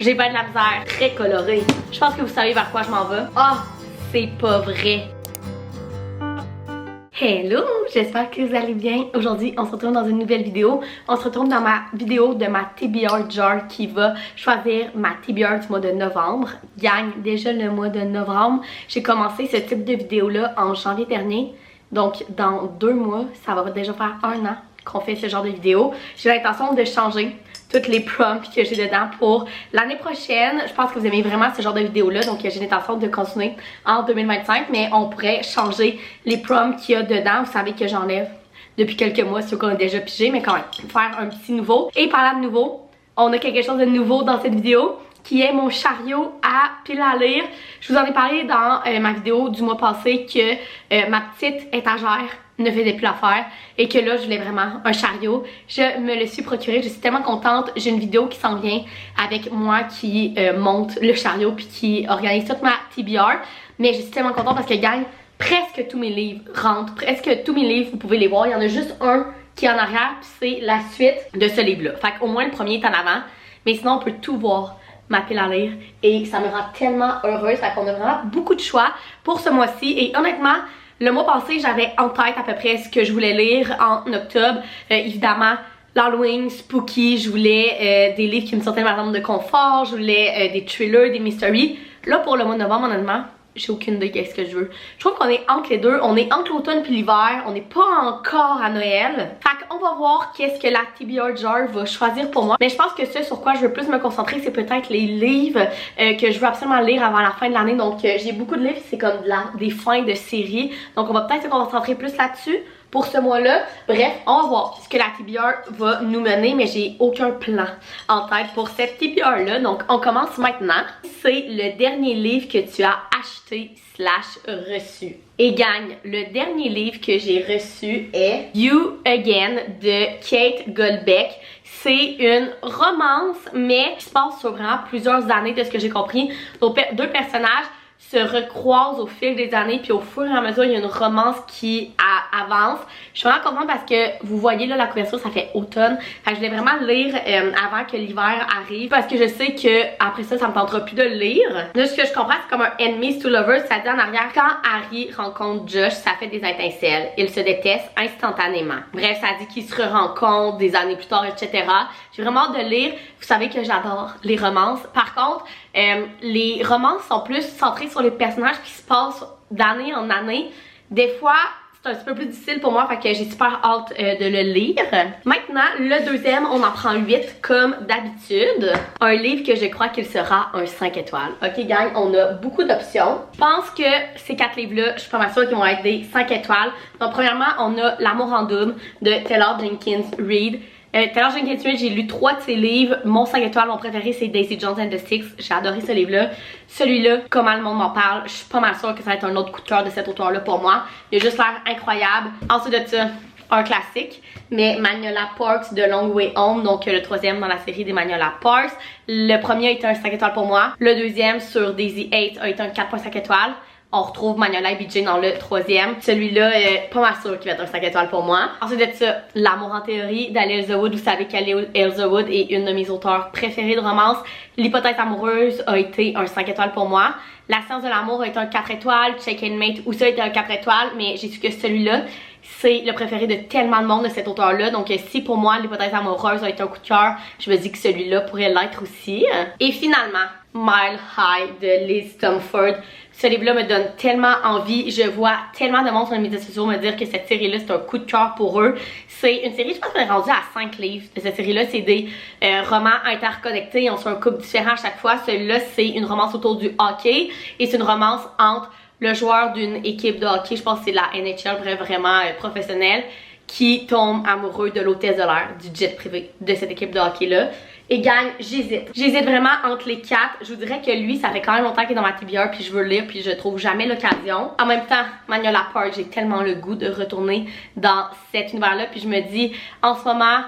J'ai bien de la misère, très colorée. Je pense que vous savez vers quoi je m'en vais. Ah, c'est pas vrai. Hello, j'espère que vous allez bien. Aujourd'hui, on se retrouve dans une nouvelle vidéo. On se retrouve dans ma vidéo de ma TBR jar qui va choisir ma TBR du mois de novembre. Gagne déjà le mois de novembre. J'ai commencé ce type de vidéo-là en janvier dernier. Donc, dans 2 mois, ça va déjà faire 1 an qu'on fait ce genre de vidéo. J'ai l'intention de changer toutes les prompts que j'ai dedans pour l'année prochaine. Je pense que vous aimez vraiment ce genre de vidéo-là, donc j'ai l'intention de continuer en 2025, mais on pourrait changer les prompts qu'il y a dedans. Vous savez que j'enlève depuis quelques mois ceux qu'on a déjà pigé, mais quand même, faire un petit nouveau. Et parlant de nouveau, on a quelque chose de nouveau dans cette vidéo, qui est mon chariot à pile à lire. Je vous en ai parlé dans ma vidéo du mois passé que ma petite étagère ne faisait plus l'affaire et que là je voulais vraiment un chariot. Je me le suis procuré, je suis tellement contente. J'ai une vidéo qui s'en vient avec moi qui monte le chariot puis qui organise toute ma TBR, mais je suis tellement contente parce que gagne presque tous mes livres rentrent, presque tous mes livres, vous pouvez les voir. Il y en a juste un qui est en arrière puis c'est la suite de ce livre là, fait qu'au moins le premier est en avant, mais sinon on peut tout voir ma pile à lire et ça me rend tellement heureuse. Fait qu'on a vraiment beaucoup de choix pour ce mois-ci et honnêtement le mois passé j'avais en tête à peu près ce que je voulais lire en octobre. Évidemment l'Halloween, Spooky, je voulais des livres qui me sortaient de ma zone de confort, je voulais des thrillers, des mysteries. Là pour le mois de novembre honnêtement j'ai aucune idée qu'est-ce que je veux. Je trouve qu'on est entre les deux, on est entre l'automne puis l'hiver, on n'est pas encore à Noël. Fait qu'on va voir qu'est-ce que la TBR jar va choisir pour moi. Mais je pense que ce sur quoi je veux plus me concentrer, c'est peut-être les livres que je veux absolument lire avant la fin de l'année. Donc j'ai beaucoup de livres, c'est comme des fins de série. Donc on va peut-être se concentrer plus là-dessus pour ce mois-là. Bref, on va voir ce que la TBR va nous mener, mais j'ai aucun plan en tête pour cette TBR-là. Donc, on commence maintenant. C'est le dernier livre que tu as acheté / reçu. Et gagne, le dernier livre que j'ai reçu est You Again de Kate Goldbeck. C'est une romance, mais qui se passe sur vraiment plusieurs années de ce que j'ai compris. Donc, 2 personnages se recroisent au fil des années, puis au fur et à mesure il y a une romance qui avance. Je suis vraiment contente parce que vous voyez là la couverture, ça fait automne. Fait que je voulais vraiment lire avant que l'hiver arrive parce que je sais que après ça me tentera plus de le lire. Là ce que je comprends c'est comme un enemies to lovers, ça dit en arrière quand Harry rencontre Josh ça fait des étincelles, ils se détestent instantanément. Bref ça dit qu'ils se rencontrent des années plus tard etc. J'ai vraiment hâte de lire. Vous savez que j'adore les romances. Par contre les romances sont plus centrées sur les personnages qui se passent d'année en année. Des fois, c'est un petit peu plus difficile pour moi, fait que j'ai super hâte de le lire. Maintenant, le deuxième, on en prend 8 comme d'habitude. Un livre que je crois qu'il sera un 5 étoiles. Ok gang, on a beaucoup d'options. Je pense que ces 4 livres-là, je suis pas mal sûre qu'ils vont être des 5 étoiles. Donc premièrement, on a L'amour en double de Taylor Jenkins Reid. Taylor Jenkins Reid, j'ai lu 3 de ses livres. Mon 5 étoiles, mon préféré c'est Daisy Jones and the Six. J'ai adoré ce livre-là. Celui-là, comment le monde m'en parle, je suis pas mal sûre que ça va être un autre coup de cœur de cet auteur-là pour moi. Il a juste l'air incroyable. Ensuite de ça, un classique, mais Magnolia Parks de Long Way Home, donc le 3e dans la série des Magnolia Parks. Le premier a été un 5 étoiles pour moi. Le deuxième sur Daisy 8 a été un 4.5 étoiles. On retrouve Magnolia et BJ dans le 3e. Celui-là est pas mal sûr qu'il va être un 5 étoiles pour moi. Ensuite de ça, L'amour en théorie d'Elza Wood. Vous savez qu'Elza Wood est une de mes auteurs préférées de romance. L'hypothèse amoureuse a été un 5 étoiles pour moi. La science de l'amour a été un 4 étoiles. Check and Mate aussi a été un 4 étoiles. Mais j'ai su que celui-là, c'est le préféré de tellement de monde de cet auteur-là. Donc si pour moi, l'hypothèse amoureuse a été un coup de cœur, je me dis que celui-là pourrait l'être aussi. Et finalement, Mile High de Liz Stamford. Ce livre-là me donne tellement envie. Je vois tellement de monde sur les médias sociaux me dire que cette série-là, c'est un coup de cœur pour eux. C'est une série, je pense qu'on est rendu à 5 livres de cette série-là. C'est des romans interconnectés. On suit un couple différent à chaque fois. Celui-là, c'est une romance autour du hockey. Et c'est une romance entre le joueur d'une équipe de hockey, je pense que c'est la NHL, bref, vraiment professionnelle, qui tombe amoureux de l'hôtesse de l'air, du jet privé de cette équipe de hockey-là. Et gagne, j'hésite. J'hésite vraiment entre les 4. Je vous dirais que lui, ça fait quand même longtemps qu'il est dans ma TBR, puis je veux le lire, puis je trouve jamais l'occasion. En même temps, Magnolia Park, j'ai tellement le goût de retourner dans cet univers-là, puis je me dis, en ce moment,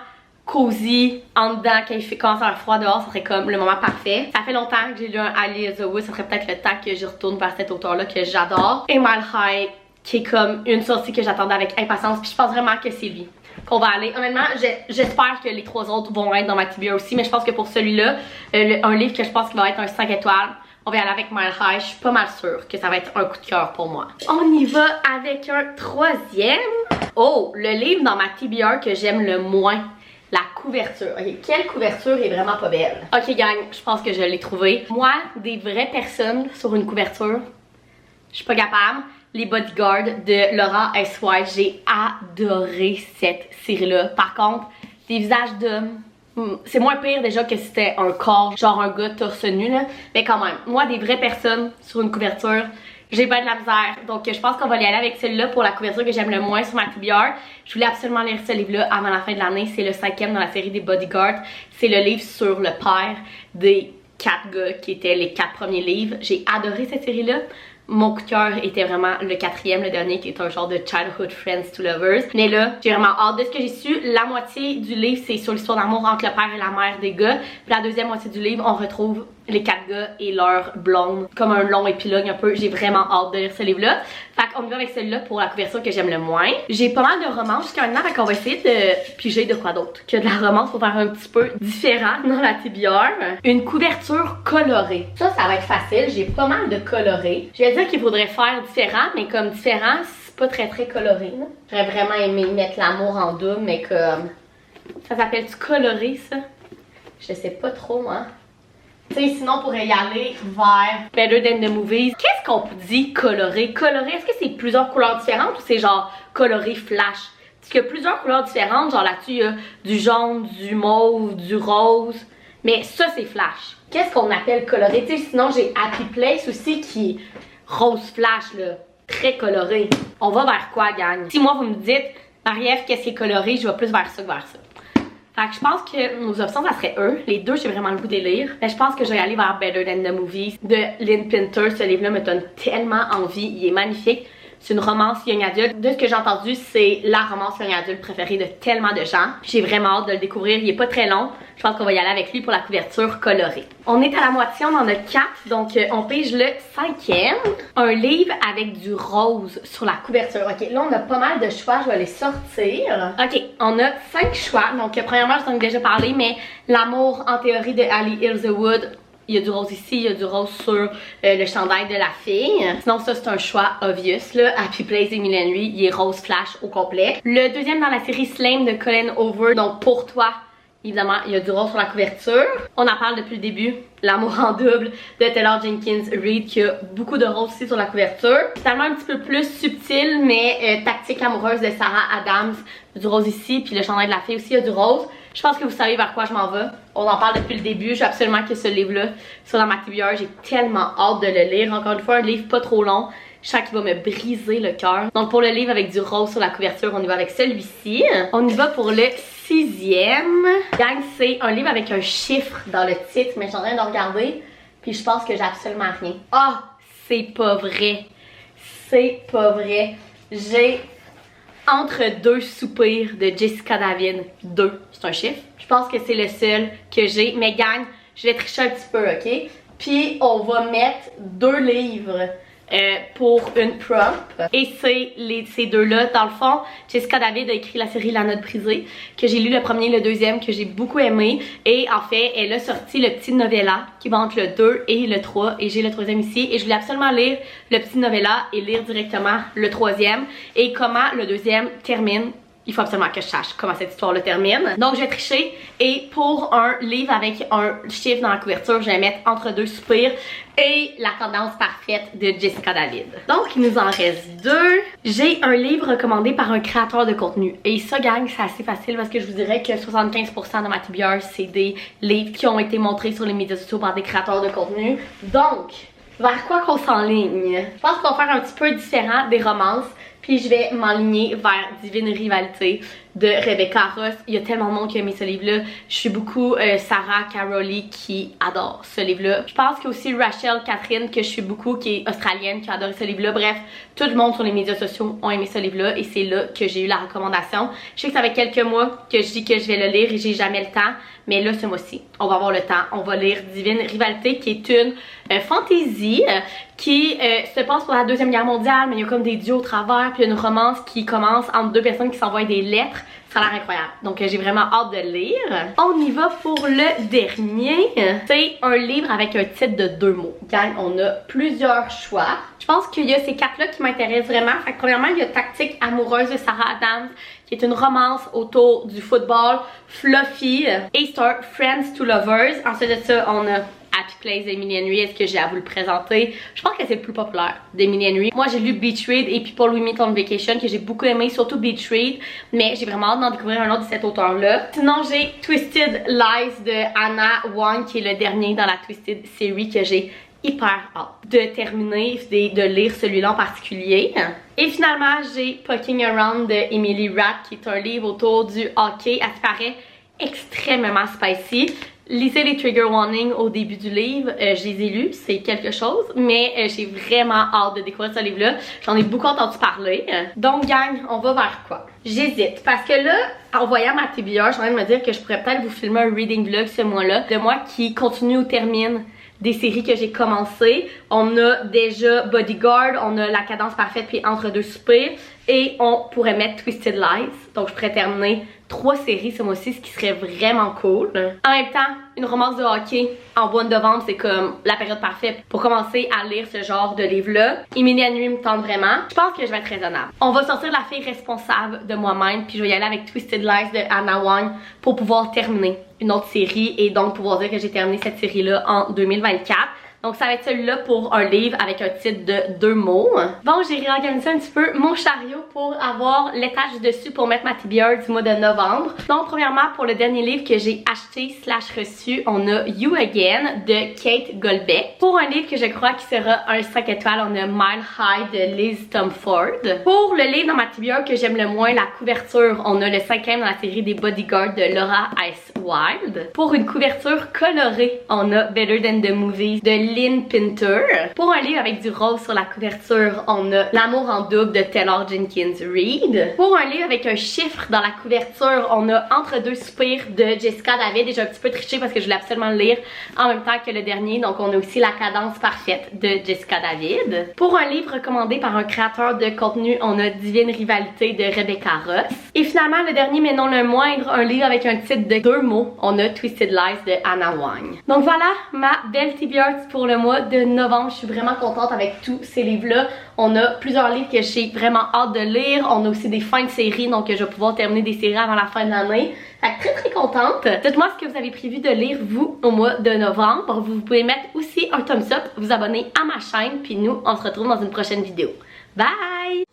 cosy, en dedans, quand il commence à faire froid dehors, ça serait comme le moment parfait. Ça fait longtemps que j'ai lu un Ali Wood, ça serait peut-être le temps que je retourne vers cet auteur-là que j'adore. Et Mile High, qui est comme une sortie que j'attendais avec impatience, puis je pense vraiment que c'est lui. qu'on va aller. Honnêtement, j'espère que les 3 autres vont être dans ma TBR aussi, mais je pense que pour celui-là, un livre que je pense qu'il va être un 5 étoiles, on va y aller avec Mile High. Je suis pas mal sûre que ça va être un coup de cœur pour moi. On y va avec un 3e. Oh, le livre dans ma TBR que j'aime le moins. La couverture. Ok, quelle couverture est vraiment pas belle? Ok, gang, je pense que je l'ai trouvé. Moi, des vraies personnes sur une couverture, je suis pas capable. Les Bodyguards de Laura S. White, j'ai adoré cette série-là. Par contre, des visages d'hommes, c'est moins pire déjà que si c'était un corps, genre un gars torse nu là. Mais quand même, moi, des vraies personnes sur une couverture, j'ai pas de la misère. Donc je pense qu'on va y aller avec celle-là pour la couverture que j'aime le moins sur ma TBR. Je voulais absolument lire ce livre-là avant la fin de l'année. C'est le 5e dans la série des Bodyguards. C'est le livre sur le père des 4 gars qui étaient les 4 premiers livres. J'ai adoré cette série-là. Mon coup de cœur était vraiment le 4e, le dernier, qui est un genre de Childhood Friends to Lovers. Mais là, j'ai vraiment hâte de ce que j'ai su. La moitié du livre, c'est sur l'histoire d'amour entre le père et la mère des gars. Puis la deuxième moitié du livre, on retrouve les 4 gars et leur blonde, comme un long épilogue un peu. J'ai vraiment hâte de lire ce livre-là. Fait qu'on y va avec celui-là pour la couverture que j'aime le moins. J'ai pas mal de romances jusqu'à maintenant, fait qu'on va essayer de piger de quoi d'autre que de la romance pour faire un petit peu différent dans la TBR. Une couverture colorée. Ça va être facile. J'ai pas mal de colorés. Je vais dire qu'il faudrait faire différent, mais comme différent, c'est pas très coloré. J'aurais vraiment aimé mettre l'amour en double, mais comme... Ça s'appelle-tu coloré, ça? Je sais pas trop, hein. Tu sais, sinon on pourrait y aller vers Better Than the Movies. Qu'est-ce qu'on dit coloré? Coloré, est-ce que c'est plusieurs couleurs différentes ou c'est genre coloré flash? Parce qu'il y a plusieurs couleurs différentes, genre là-dessus il y a du jaune, du mauve, du rose. Mais ça c'est flash. Qu'est-ce qu'on appelle coloré? Tu sais, sinon j'ai Happy Place aussi qui est rose flash là. Très coloré. On va vers quoi, gang? Si moi vous me dites, Marie-Ève, qu'est-ce qui est coloré? Je vais plus vers ça que vers ça. Fait que je pense que nos options, ça serait eux. Les deux, j'ai vraiment le goût de les lire. Mais je pense que je vais aller vers Better Than the Movies de Lynn Pinter. Ce livre-là me donne tellement envie. Il est magnifique. C'est une romance young adulte. De ce que j'ai entendu, c'est la romance young adulte préférée de tellement de gens. J'ai vraiment hâte de le découvrir. Il est pas très long. Je pense qu'on va y aller avec lui pour la couverture colorée. On est à la moitié, on en a 4. Donc on pige le 5e. Un livre avec du rose sur la couverture. Ok, là on a pas mal de choix. Je vais les sortir. Ok, on a 5 choix. Donc premièrement, je t'en ai déjà parlé, mais L'amour en théorie de Ali Hazelwood. Il y a du rose ici, il y a du rose sur le chandail de la fille. Sinon ça c'est un choix obvious là. Happy Place d'Emily Henry, il est rose flash au complet. Le deuxième dans la série Slame de Colin Hoover. Donc pour toi, évidemment, il y a du rose sur la couverture. On en parle depuis le début. L'amour en double de Taylor Jenkins Reid qui a beaucoup de rose ici sur la couverture. C'est tellement un petit peu plus subtil mais tactique amoureuse de Sarah Adams. Du rose ici, puis le chandail de la fille aussi, il y a du rose. Je pense que vous savez vers quoi je m'en vais. On en parle depuis le début. Je veux absolument que ce livre-là soit dans ma TBR. J'ai tellement hâte de le lire. Encore une fois, un livre pas trop long. Je sens qu'il va me briser le cœur. Donc pour le livre avec du rose sur la couverture, on y va avec celui-ci. On y va pour le 6e. Gang, c'est un livre avec un chiffre dans le titre, mais je suis en train de regarder. Puis je pense que j'ai absolument rien. Ah, c'est pas vrai. C'est pas vrai. J'ai Entre deux soupirs de Jessica David. 2, c'est un chiffre. Je pense que c'est le seul que j'ai. Mais gang, je vais tricher un petit peu, ok? Puis on va mettre 2 livres pour une prompt. Et c'est ces deux-là. Dans le fond, Jessica David a écrit la série La Note brisée, que j'ai lu le premier et le deuxième, que j'ai beaucoup aimé. Et en fait, elle a sorti le petit novella qui va entre le 2 et le 3. Et j'ai le 3e ici. Et je voulais absolument lire le petit novella et lire directement le 3e. Et comment le 2e termine. Il faut absolument que je sache comment cette histoire-là termine. Donc je vais tricher et pour un livre avec un chiffre dans la couverture, je vais mettre Entre deux soupirs et La tendance parfaite de Jessica David. Donc il nous en reste 2. J'ai un livre recommandé par un créateur de contenu. Et ça, gang, c'est assez facile parce que je vous dirais que 75% de ma TBR, c'est des livres qui ont été montrés sur les médias sociaux par des créateurs de contenu. Donc, vers quoi qu'on s'enligne? Je pense qu'on va faire un petit peu différent des romances. Puis je vais m'enligner vers Divine Rivalité de Rebecca Ross. Il y a tellement de monde qui a aimé ce livre-là. Je suis beaucoup Sarah Caroli qui adore ce livre-là. Je pense qu'il y a aussi Rachel Catherine que je suis beaucoup, qui est australienne, qui a adoré ce livre-là. Bref, tout le monde sur les médias sociaux ont aimé ce livre-là et c'est là que j'ai eu la recommandation. Je sais que ça fait quelques mois que je dis que je vais le lire et j'ai jamais le temps. Mais là, ce mois-ci, on va avoir le temps. On va lire Divine Rivalité, qui est une fantaisie qui se passe pour la Deuxième Guerre mondiale, mais il y a comme des dieux au travers, puis une romance qui commence entre 2 personnes qui s'envoient des lettres. Ça a l'air incroyable. Donc j'ai vraiment hâte de le lire. On y va pour le dernier. C'est un livre avec un titre de 2 mots. Gang, on a plusieurs choix. Je pense qu'il y a ces 4-là qui m'intéressent vraiment. Fait que premièrement, il y a Tactique amoureuse de Sarah Adams, qui est une romance autour du football, fluffy. A-Star, Friends to Lovers. Ensuite de ça, on a Happy Place d'Emily Henry. Est-ce que j'ai à vous le présenter? Je pense que c'est le plus populaire d'Emily Henry. Moi, j'ai lu Beach Read et People We Meet on Vacation, que j'ai beaucoup aimé, surtout Beach Read. Mais j'ai vraiment hâte d'en découvrir un autre de cet auteur-là. Sinon, j'ai Twisted Lies de Anna Wong, qui est le dernier dans la Twisted série que j'ai hyper hâte de terminer, de lire celui-là en particulier. Et finalement, j'ai Poking Around de Emily Rapp, qui est un livre autour du hockey. Elle se paraît extrêmement spicy. Lisez les trigger warnings au début du livre, je les ai lus, c'est quelque chose, mais j'ai vraiment hâte de découvrir ce livre-là. J'en ai beaucoup entendu parler. Donc gang, on va vers quoi? J'hésite, parce que là, en voyant ma TBR, je suis en train de me dire que je pourrais peut-être vous filmer un reading vlog ce mois-là, de moi qui continue ou termine des séries que j'ai commencées. On a déjà Bodyguard, on a La cadence parfaite puis Entre deux soupirs, et on pourrait mettre Twisted Lies. Donc je pourrais terminer 3 séries ce mois-ci, ce qui serait vraiment cool. En même temps, une romance de hockey en mois de novembre, c'est comme la période parfaite pour commencer à lire ce genre de livre-là. Emily Henry me tente vraiment. Je pense que je vais être raisonnable. On va sortir de la fille responsable de moi-même, puis je vais y aller avec Twisted Lies de Anna Wong pour pouvoir terminer une autre série et donc pouvoir dire que j'ai terminé cette série-là en 2024. Donc ça va être celui-là pour un livre avec un titre de 2 mots. Bon, j'ai réorganisé un petit peu mon chariot pour avoir l'étage du dessus pour mettre ma TBR du mois de novembre. Donc premièrement, pour le dernier livre que j'ai acheté / reçu, on a You Again de Kate Golbeck. Pour un livre que je crois qui sera un 5 étoiles, on a Mile High de Liz Tomford. Pour le livre dans ma TBR que j'aime le moins, la couverture, on a le 5e dans la série des Bodyguards de Laura Ice Wild. Pour une couverture colorée, on a Better Than the Movies de Lynn Pinter. Pour un livre avec du rose sur la couverture, on a L'amour en double de Taylor Jenkins Reid. Pour un livre avec un chiffre dans la couverture, on a Entre deux soupirs de Jessica David. Et j'ai un petit peu triché parce que je voulais absolument le lire en même temps que le dernier. Donc on a aussi La cadence parfaite de Jessica David. Pour un livre recommandé par un créateur de contenu, on a Divine Rivalité de Rebecca Ross. Et finalement, le dernier mais non le moindre, un livre avec un titre de 2 mots, on a Twisted Lies de Anna Wong. Donc voilà ma belle TBR pour le mois de novembre. Je suis vraiment contente avec tous ces livres-là. On a plusieurs livres que j'ai vraiment hâte de lire. On a aussi des fins de séries, donc je vais pouvoir terminer des séries avant la fin de l'année. Fait que très contente. Dites-moi ce que vous avez prévu de lire vous au mois de novembre. Vous pouvez mettre aussi un thumbs up, vous abonner à ma chaîne, puis nous on se retrouve dans une prochaine vidéo. Bye!